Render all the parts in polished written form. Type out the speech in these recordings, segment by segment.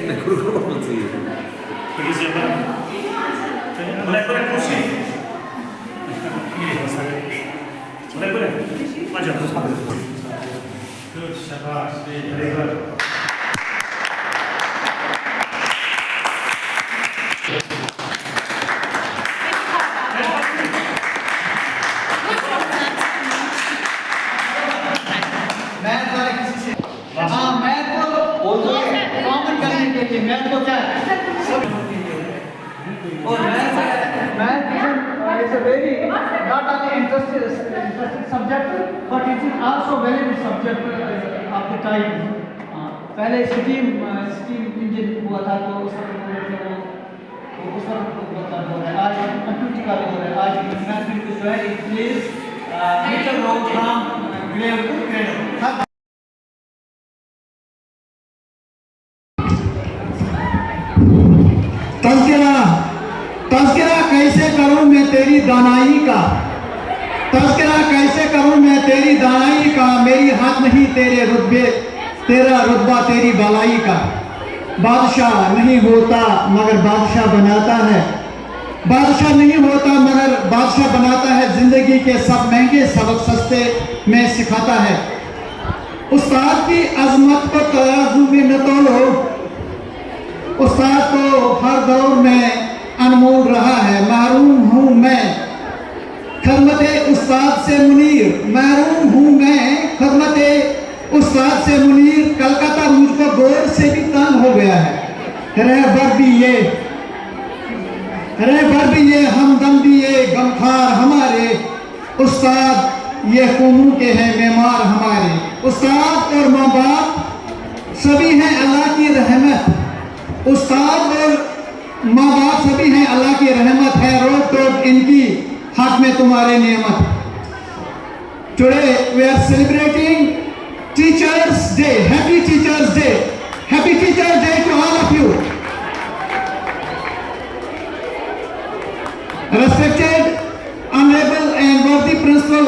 না গুরু বলছি It's a very not only interesting subject, but it is also very good subject of the time. पहले steam engine हुआ था तो उस वक्त हो रहा है, आज कंप्यूटर का हो रहा है, आज मैथमेटिक्स जो है it plays metre road from grave to cradle. तज़किरा कैसे करूं मैं तेरी दानाई का, तज़किरा कैसे करूं मैं तेरी दानाई का, मेरी हाथ नहीं तेरे रुतबे, तेरा रुतबा तेरी बालाई का. बादशाह नहीं होता मगर बादशाह बनाता है, बादशाह नहीं होता मगर बादशाह बनाता है. जिंदगी के सब महंगे सबक सस्ते में सिखाता है. उस्ताद की अजमत को तराजू में न तोलो, उस्ताद को हर दौर में अनमोल रहा है. महरूम हूँ मैं खदमते उस्ताद से मुनीर, महरूम हूँ मैं खदमते उस्ताद से मुनीर. कलकत्ता मुझको गौर से भी तंग हो गया है. रहबर भी ये हमदम भी ये गमखार हमारे, उस्ताद ये कौमों के हैं मेमार हमारे. उस्ताद और माँ बाप सभी हैं अल्लाह की रहमत, उस्ताद और माँ बाप सभी हैं अल्लाह की रहमत है. रोक टोक इनकी हाथ में तुम्हारे नियमत. Today we are celebrating teachers day. Happy teachers day, happy teachers day to all of you. Respected, honorable and worthy principal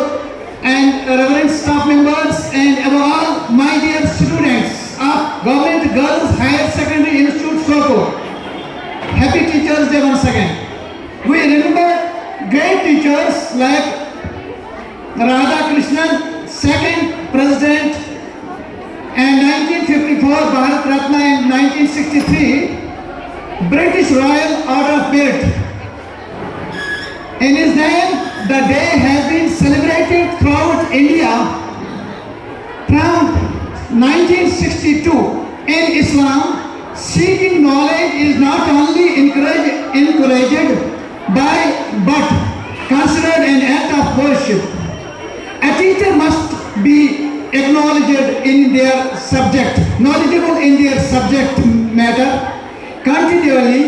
and reverend staff members and above all my dear students of Government Girls Higher Secondary Institute Sopore. Happy Teachers Day once again. We remember great teachers like Radha Krishnan, second president, and 1954 Bharat Ratna in 1963 British Royal Order of Merit. In his name, the day has been celebrated throughout India from 1962. In Islam, seeking knowledge is not only encouraged but considered an act of worship. A teacher must be acknowledged in their subject, knowledgeable in their subject matter, continually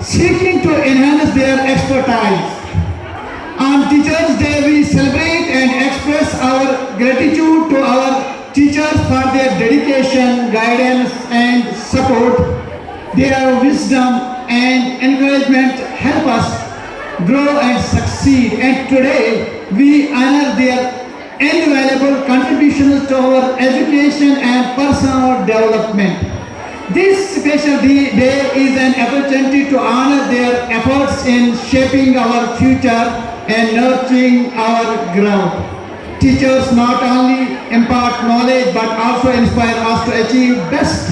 seeking to enhance their expertise. On Teachers' Day, we celebrate and express our gratitude to our teachers for their dedication, guidance and support. Their wisdom and encouragement help us grow and succeed. And today, we honor their invaluable contributions to our education and personal development. This special day is an opportunity to honor their efforts in shaping our future and nurturing our growth. Teachers not only impart knowledge but also inspire us to achieve best,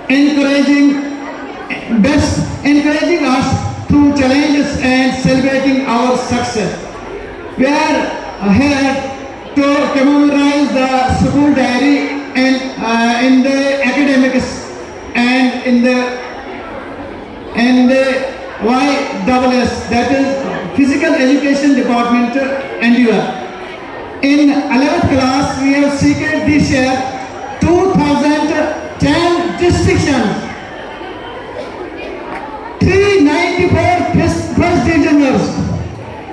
encouraging us through challenges and celebrating our success. We are here to commemorate the school diary and in the academics and in the YSS, that is Physical Education Department endeavor. In 11th class, we have secured this year 2010 distinctions, 394 first divisioners.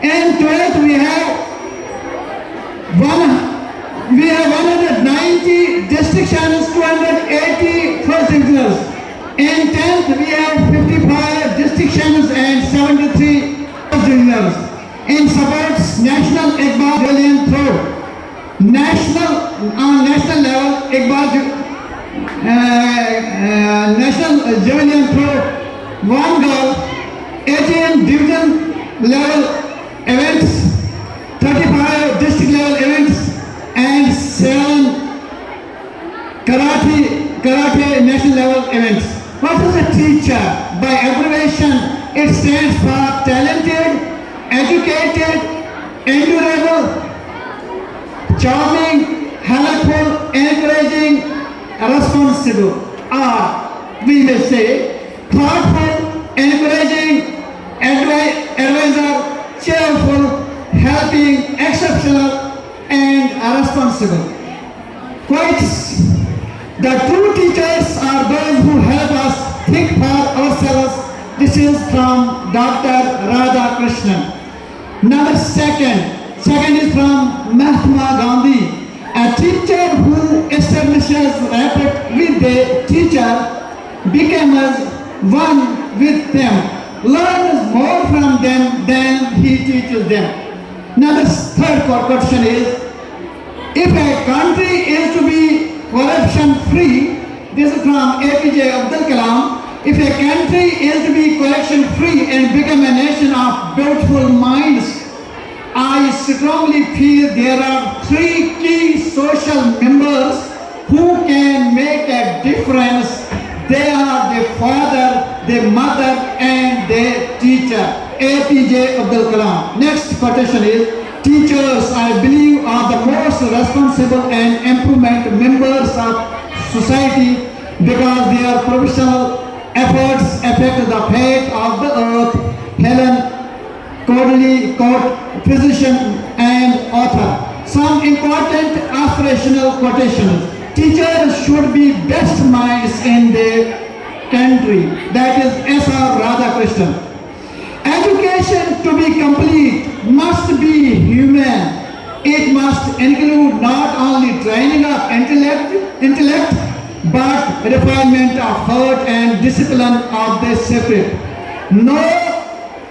In 12th, we have 190 distinctions, 280 first divisioners. In 10th, we have 55 distinctions and 73 first divisioners. In sports, National Iqbal Javelin Throw, on national level, Iqbal national javelin throw, 1 gold, 18 division level events, 35 district level events, and 7 karate national level events. What is a teacher? By abbreviation, it stands for talented, educated, endurable, charming, helpful, encouraging, responsible, or we may say thoughtful, encouraging, advisor, cheerful, helping, exceptional, and responsible. Quotes: the true teachers are those who help us think for ourselves. This is from Dr. Radha Krishnan. Number second is from Mahatma Gandhi. A teacher who establishes rapport with the teacher becomes one with them, learns more from them than he teaches them. Now the third question is, if a country is to be corruption free, this is from APJ Abdul Kalam, if a country is to be corruption free and become a nation of beautiful minds, I strongly feel there are 3 key social members who can make a difference. They are the father, the mother, and the teacher. APJ Abdul Kalam. Next quotation is, teachers, I believe, are the most responsible and improvement members of society because their professional efforts affect the fate of the earth. Helen Cordley, physician and author. Some important aspirational quotations. Teachers should be best minds in the country. That is S.R. Radhakrishnan. Education to be complete must be human. It must include not only training of intellect but refinement of heart and discipline of the spirit. No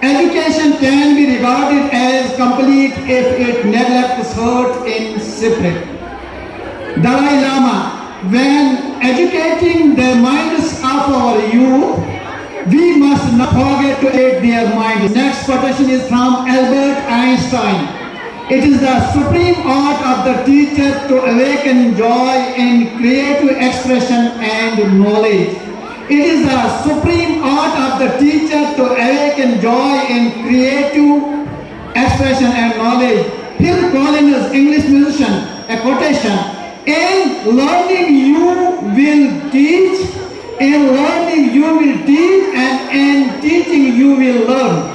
education can be regarded as complete if it neglects heart and spirit. Dalai Lama, when educating the minds of our youth, we must not forget to educate their minds. Next quotation is from Albert Einstein. It is the supreme art of the teacher to awaken joy in creative expression and knowledge. It is the supreme art of the teacher to awaken joy in creative expression and knowledge. Phil Collins, English musician, a quotation: in learning you will teach, in learning you will teach, and in teaching you will learn.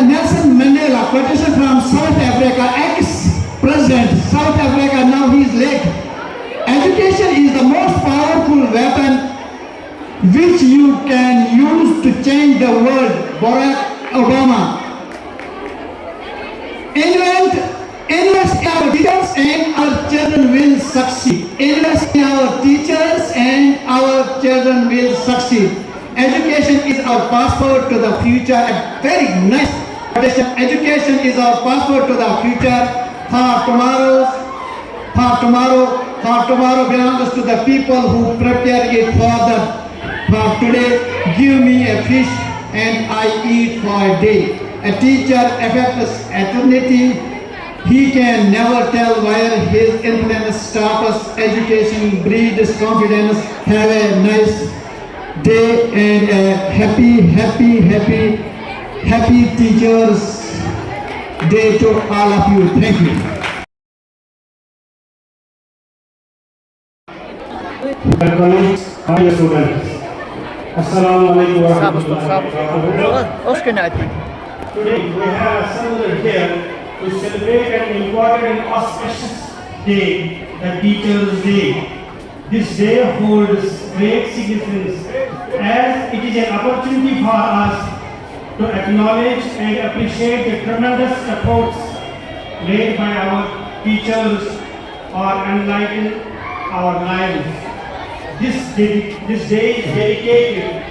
Nelson Mandela, quotation from South Africa, ex-president South Africa, now he is late. Education is the most powerful weapon which you can use to change the world. Barack Obama. Invest in our teachers and our children will succeed. Invest in our teachers and our children will succeed. Education is our passport to the future. A very nice quotation. Education is our passport to the future. For tomorrow belongs to the people who prepare it for today. Give me a fish and I eat for a day. A teacher affects eternity. He can never tell where his influence stops. Education breeds confidence. Have a nice day and a happy Teachers Day to all of you. Thank you. Dear colleagues, dear students, Assalamu alaikum wa rahmatullahi wa barakatuh. Today we have assembled here to celebrate an important and auspicious day, the Teachers' Day. This day holds great significance as it is an opportunity for us to acknowledge and appreciate the tremendous efforts made by our teachers or enlighten our lives. This day is dedicated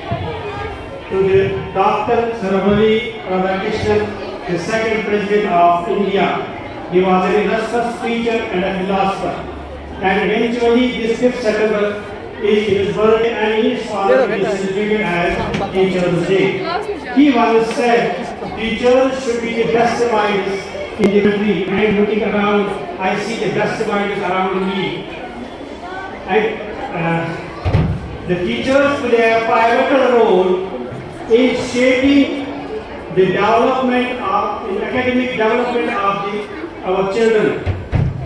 to the Dr. Sarvepalli Radhakrishnan, the second President of India. He was an illustrious teacher and a philosopher. and eventually this 5th September is his birthday and in his honor is celebrated as Teachers' Day. He once said, teachers should be the best minds in the country, and looking around, I see the best minds around me. The teachers play a pivotal role in shaping the development of, in academic development of our children.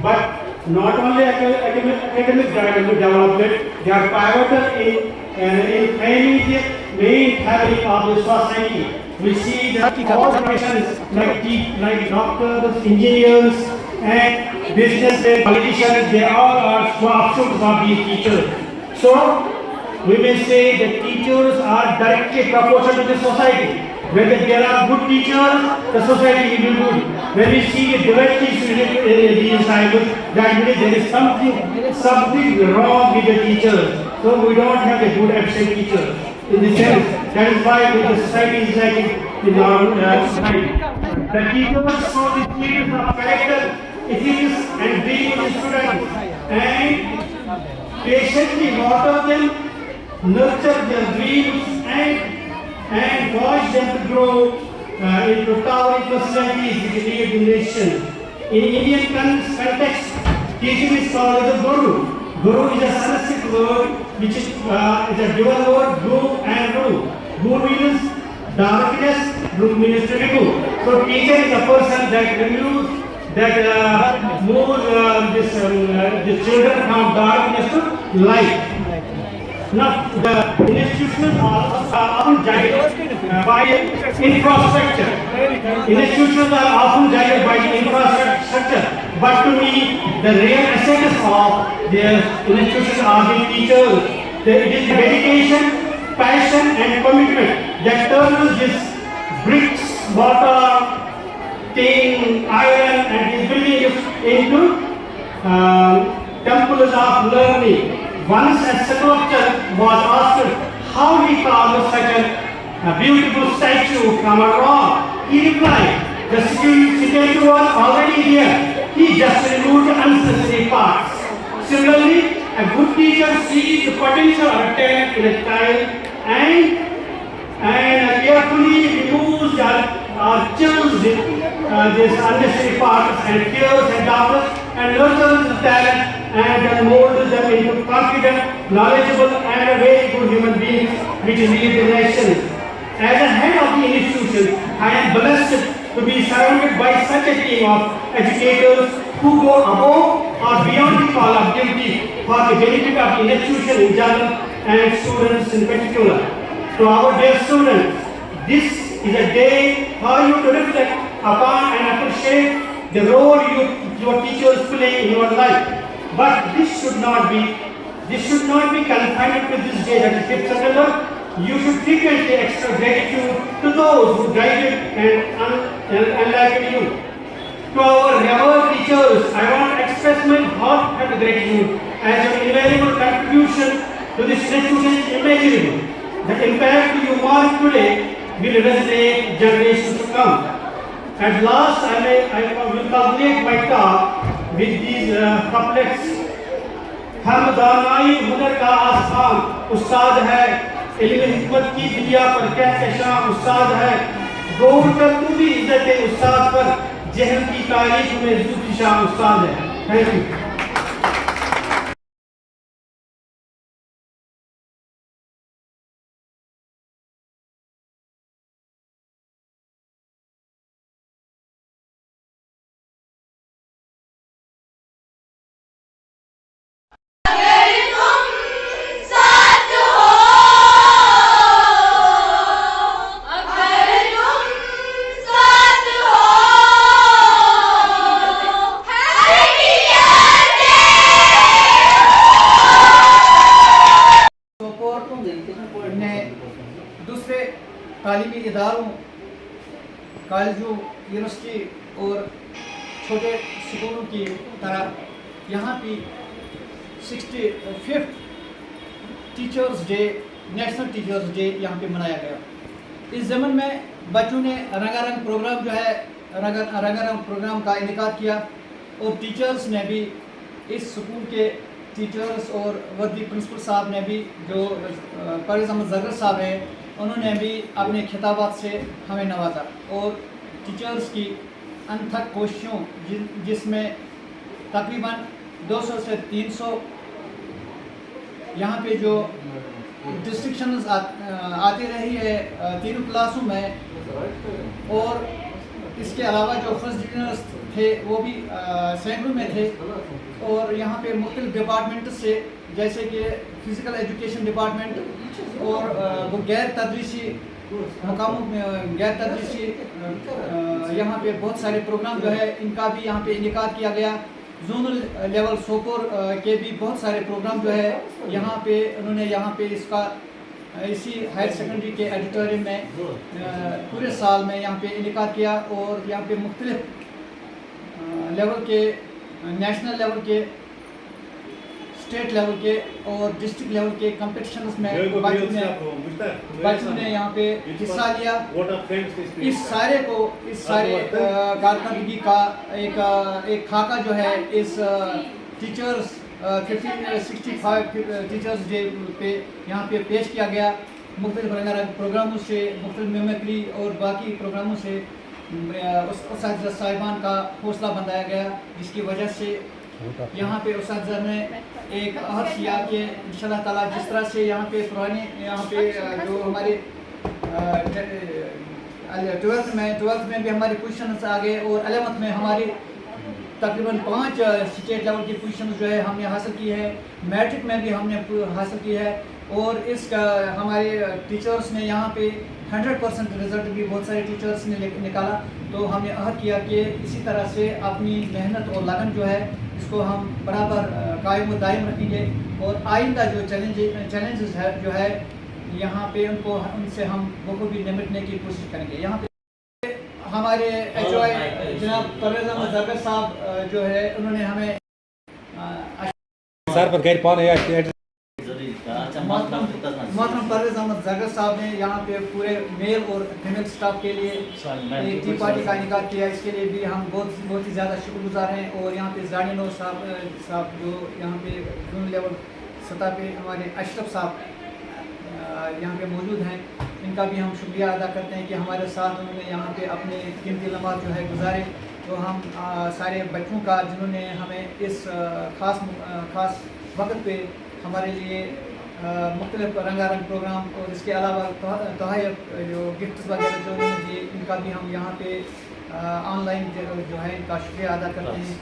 But not only academic development, they are pivotal in training the main fabric of the society. We see that all professions like doctors, engineers, and businessmen, politicians, they all are offshoots of these teachers. So, we may say that teachers are directly proportional to the society. When there are good teachers, the society will be good. When we see the diversities in these cycles, that means there is something wrong with the teachers. So we don't have a good absent teacher. In the sense, that is why the society is like in our society. The teachers show the traits of character, ethics, and dreams of students, and patiently water them, nurture their dreams, and watch them to grow into towering personalities which lead the nation. In Indian context, teaching is called as a guru. Guru is a Sanskrit word which is a dual word, guru and ru. Guru means darkness, ru means to remove. So teacher is a person that removes, that moves the children from darkness to light. Now, the institutions are often guided by infrastructure. Institutions are often guided by infrastructure. But to me, the real essence of the institutions are the teachers. It is dedication, passion, and commitment that turns these bricks, mortar, tin, iron, and these buildings into temples of learning. Once a sculptor was asked how he carved such a beautiful statue from a rock. He replied, the statue was already here. He just removed the unnecessary parts. Similarly, a good teacher sees the potential or talent in a child and carefully removes or chills these unnecessary parts and cures and doubts and nurtures the talent and molds them into confident, knowledgeable, and a very good human beings which lead the nation. As a head of the institution, I am blessed to be surrounded by such a team of educators who go above or beyond the call of duty for the benefit of the institution in general and students in particular. To our dear students, this is a day for you to reflect upon and appreciate the role your teachers play in your life. But this should not be confined to this day, that is 5th September. You should frequently express gratitude to those who guided and enlightened you. To our revered teachers, I want to express my heartfelt gratitude as your invaluable contribution to this institution is immeasurable. The impact you mark today will resonate generations to come. At last, I will complete my talk with these couplets. हम दानाई हुनर का आस्थान उस्ताद है, इल्म हिकमत की दुनिया पर कहकशां उस्ताद है, गौर कर तू भी इज्जत उस्ताद पर, जहल की तारीफ में ज़ुल्फ़िशां उस्ताद है. Thank you. दूसरे तालीमी इदारों, कॉलेजों, यूनिवर्सिटी और छोटे स्कूलों की तरह यहाँ भी 65th teachers day, national teachers day यहाँ पे मनाया गया. इस ज़मन में बच्चों ने रंगारंग प्रोग्राम जो है रंगारंग प्रोग्राम का इनेकाद किया और टीचर्स ने भी اس اسکول کے ٹیچرس اور وردی پرنسپل صاحب نے بھی جو پرویز احمد زرگر صاحب ہیں انہوں نے بھی اپنے خطابات سے ہمیں نوازا، اور ٹیچرس کی انتھک کوششوں جس میں تقریباً 200 سے 300 یہاں پہ جو ڈسٹرکشنز آتی رہی ہے تینوں کلاسوں میں، اور اس کے علاوہ جو فرسٹ ڈویژنرز تھے وہ بھی سینکڑوں میں تھے، اور یہاں پہ مختلف ڈپارٹمنٹ سے جیسے کہ فزیکل ایجوکیشن ڈپارٹمنٹ اور غیر تدریسی مقاموں میں غیر تدریسی یہاں پہ بہت سارے پروگرام جو ہے ان کا بھی یہاں پہ انعقاد کیا گیا۔ زونل لیول سوپور کے بھی بہت سارے پروگرام جو ہے یہاں پہ انہوں نے یہاں پہ اس کا اسی ہائر سیکنڈری کے ایڈیٹوریم میں پورے سال میں یہاں پہ انعقاد کیا، اور یہاں پہ مختلف لیول کے نیشنل لیول کے اسٹیٹ لیول کے اور ڈسٹرکٹ لیول کے کمپٹیشنز میں بچوں نے یہاں پہ حصہ لیا۔ اس سارے کارکردگی کا ایک خاکہ جو ہے اس ٹیچرز 65 ٹیچرز ڈے پہ یہاں پہ پیش کیا گیا۔ مختلف رنگا رنگ پروگراموں سے، مختلف میمکری اور باقی پروگراموں سے اساتذہ صاحبان کا حوصلہ بندھایا گیا، جس کی وجہ سے یہاں پہ اساتذہ نے ایک عہد کیا کہ انشاءاللہ تعالیٰ جس طرح سے یہاں پہ پرانے یہاں پہ جو ہمارے 12th میں بھی ہماری پوزیشنز آ گئے، اور 11th میں ہماری تقریباً 5 اسٹیٹ لیول کی پوزیشنز جو ہے ہم نے حاصل کی ہے، میٹرک میں بھی ہم نے حاصل کی ہے، اور اس کا ہمارے ٹیچرز نے یہاں پہ 100% رزلٹ بھی بہت سارے ٹیچرز نے نکالا۔ تو ہم نے عہد کیا کہ اسی طرح سے اپنی محنت اور لگن جو ہے اس کو ہم برابر قائم و دائم رکھیں گے، اور آئندہ جو چیلنجز ہے جو ہے یہاں پہ ان سے ہم بخوبی نمٹنے کی کوشش کریں گے۔ یہاں پہ ہمارے HOI جناب پرویز احمد زرگر صاحب جو ہے انہوں نے ہمیں محترم پرویز احمد زرگر صاحب نے یہاں پہ پورے میل اور فیمیل سٹاف کے لیے ایک ٹی پارٹی کا انعقاد کیا، اس کے لیے بھی ہم بہت ہی زیادہ شکر گزار ہیں۔ اور یہاں پہ زانینو صاحب جو یہاں پہ زون لیول سطح پہ ہمارے اشرف صاحب یہاں پہ موجود ہیں، ان کا بھی ہم شکریہ ادا کرتے ہیں کہ ہمارے ساتھ انہوں نے یہاں پہ اپنے قیمتی لمحات جو ہے گزارے۔ تو ہم سارے بچوں کا جنہوں نے ہمیں اس خاص وقت پہ ہمارے لیے مختلف رنگا رنگ پروگرام اور اس کے علاوہ تحائف جو گفٹس وغیرہ جو انہوں نے دیے، ان کا بھی ہم یہاں پہ آن لائن جو ہے ان کا شکریہ ادا کرتے ہیں۔